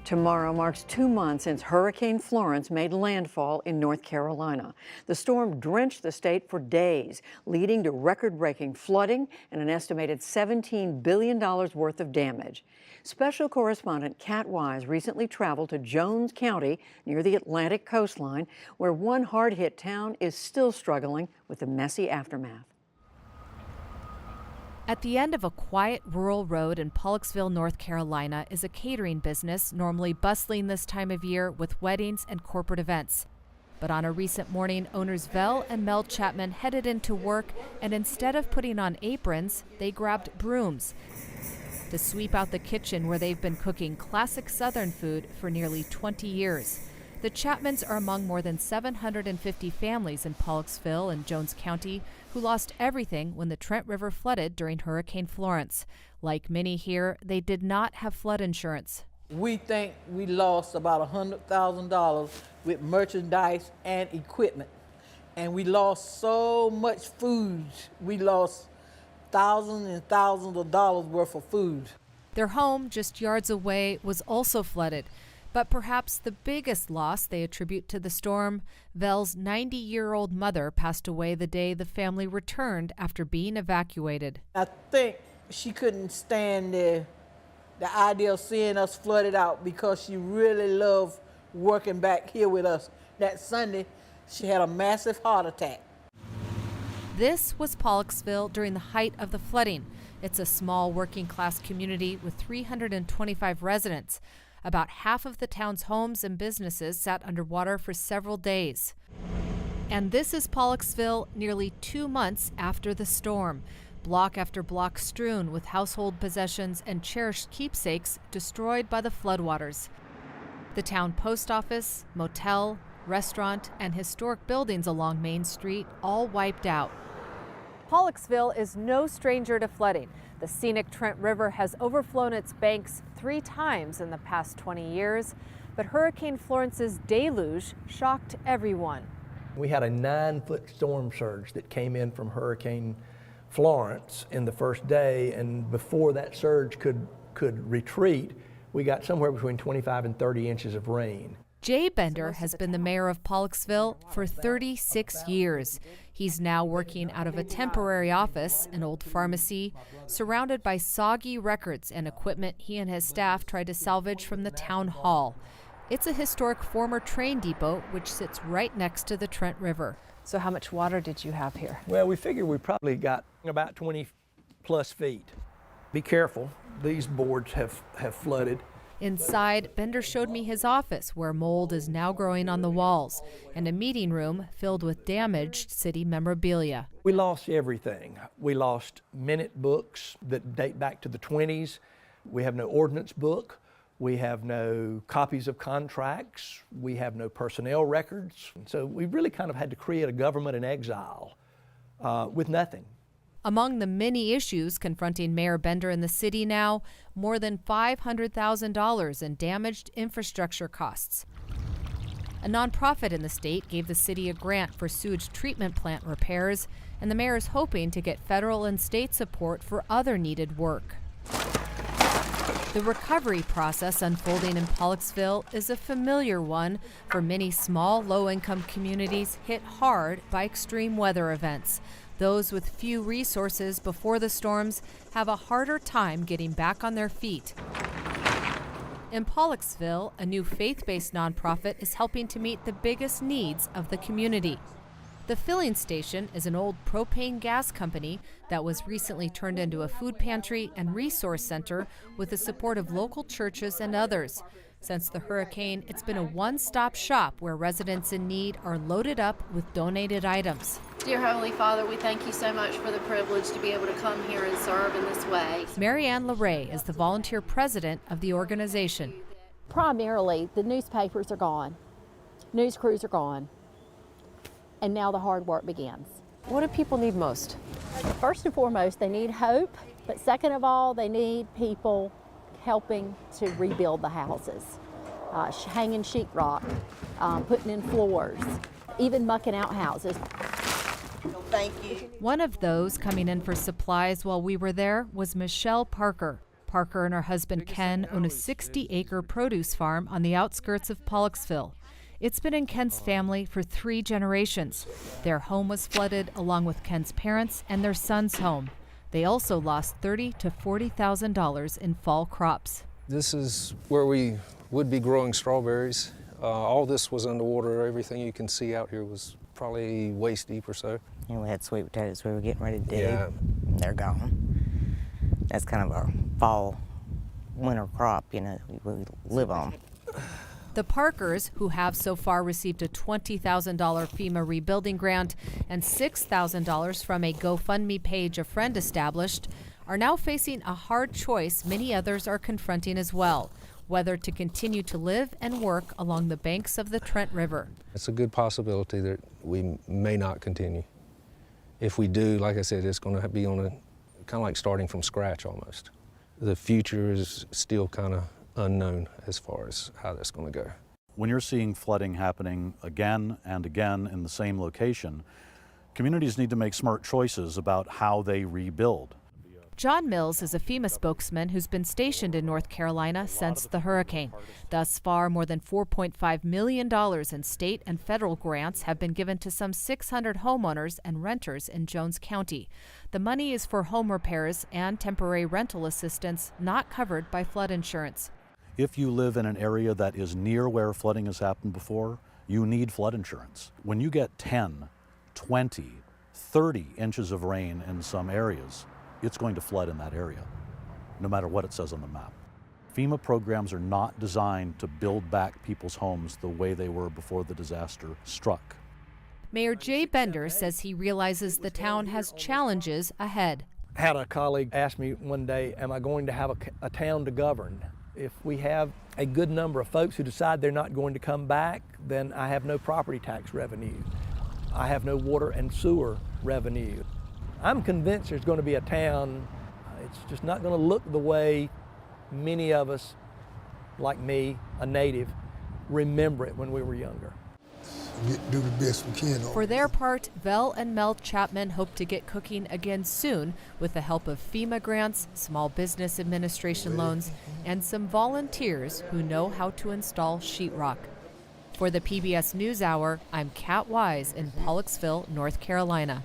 Tomorrow marks 2 months since Hurricane Florence made landfall in North Carolina. The storm drenched the state for days, leading to record-breaking flooding and an estimated $17 billion worth of damage. Special correspondent Kat Wise recently traveled to Jones County near the Atlantic coastline, where one hard-hit town is still struggling with the messy aftermath. At the end of a quiet rural road in Pollocksville, North Carolina, is a catering business normally bustling this time of year with weddings and corporate events. But on a recent morning, owners Vel and Mel Chapman headed into work, and instead of putting on aprons, they grabbed brooms to sweep out the kitchen where they've been cooking classic Southern food for nearly 20 years. The Chapmans are among more than 750 families in Pollocksville and Jones County who lost everything when the Trent River flooded during Hurricane Florence. Like many here, they did not have flood insurance. We think we lost about $100,000 with merchandise and equipment. And we lost so much food. We lost thousands and thousands of dollars worth of food. Their home, just yards away, was also flooded. But perhaps the biggest loss they attribute to the storm, Vel's 90-year-old mother passed away the day the family returned after being evacuated. I think she couldn't stand the idea of seeing us flooded out because she really loved working back here with us. That Sunday, she had a massive heart attack. This was Pollocksville during the height of the flooding. It's a small working-class community with 325 residents. About half of the town's homes and businesses sat underwater for several days. And this is Pollocksville nearly 2 months after the storm. Block after block strewn with household possessions and cherished keepsakes destroyed by the floodwaters. The town post office, motel, restaurant, and historic buildings along Main Street all wiped out. Pollocksville is no stranger to flooding. The scenic Trent River has overflown its banks 3 times in the past 20 years, but Hurricane Florence's deluge shocked everyone. We had a 9-foot storm surge that came in from Hurricane Florence in the first day, and before that surge could retreat, we got somewhere between 25 and 30 inches of rain. Jay Bender has been the mayor of Pollocksville for 36 years. He's now working out of a temporary office, an old pharmacy, surrounded by soggy records and equipment he and his staff tried to salvage from the town hall. It's a historic former train depot which sits right next to the Trent River. So how much water did you have here? Well, we figure we probably got about 20 plus feet. Be careful, these boards have flooded. Inside, Bender showed me his office, where mold is now growing on the walls, and a meeting room filled with damaged city memorabilia. We lost everything. We lost minute books that date back to the 20s. We have no ordinance book. We have no copies of contracts. We have no personnel records. So we really kind of had to create a government in exile with nothing. Among the many issues confronting Mayor Bender and the city now, more than $500,000 in damaged infrastructure costs. A nonprofit in the state gave the city a grant for sewage treatment plant repairs, and the mayor is hoping to get federal and state support for other needed work. The recovery process unfolding in Pollocksville is a familiar one for many small, low-income communities hit hard by extreme weather events. Those with few resources before the storms have a harder time getting back on their feet. In Pollocksville, a new faith-based nonprofit is helping to meet the biggest needs of the community. The filling station is an old propane gas company that was recently turned into a food pantry and resource center with the support of local churches and others. Since the hurricane, it's been a one-stop shop where residents in need are loaded up with donated items. Dear Heavenly Father, we thank you so much for the privilege to be able to come here and serve in this way. Mary Ann LeRae is the volunteer president of the organization. Primarily, the newspapers are gone, news crews are gone, and now the hard work begins. What do people need most? First and foremost, they need hope, but second of all, they need people helping to rebuild the houses, hanging sheetrock, putting in floors, even mucking out houses. Thank you. One of those coming in for supplies while we were there was Michelle Parker, Parker and her husband Ken own a 60-acre produce farm on the outskirts of Pollocksville. It's been in Ken's family for 3 generations. Their home was flooded along with Ken's parents and their son's home. They also lost $30,000 to $40,000 in fall crops. This is where we would be growing strawberries. All this was underwater. Everything you can see out here was probably waist deep or so. And we had sweet potatoes we were getting ready to dig. Yeah. They're gone. That's kind of our fall, winter crop, we live on. The Parkers, who have so far received a $20,000 FEMA rebuilding grant and $6,000 from a GoFundMe page a friend established, are now facing a hard choice many others are confronting as well: whether to continue to live and work along the banks of the Trent River. It's a good possibility that we may not continue. If we do, like I said, it's going to be on a kind of like starting from scratch almost. The future is still kind of unknown as far as how that's going to go. When you're seeing flooding happening again and again in the same location, communities need to make smart choices about how they rebuild. John Mills is a FEMA spokesman who's been stationed in North Carolina since the hurricane. Thus far, more than $4.5 million in state and federal grants have been given to some 600 homeowners and renters in Jones County. The money is for home repairs and temporary rental assistance not covered by flood insurance. If you live in an area that is near where flooding has happened before, you need flood insurance. When you get 10, 20, 30 inches of rain in some areas, it's going to flood in that area, no matter what it says on the map. FEMA programs are not designed to build back people's homes the way they were before the disaster struck. Mayor Jay Bender says he realizes the town has challenges ahead. I had a colleague ask me one day, am I going to have a town to govern? If we have a good number of folks who decide they're not going to come back, then I have no property tax revenue. I have no water and sewer revenue. I'm convinced there's going to be a town, it's just not going to look the way many of us, like me, a native, remember it when we were younger. Do the best we can. For their part, Vel and Mel Chapman hope to get cooking again soon with the help of FEMA grants, Small Business Administration loans, and some volunteers who know how to install sheetrock. For the PBS NewsHour, I'm Kat Wise in Pollocksville, North Carolina.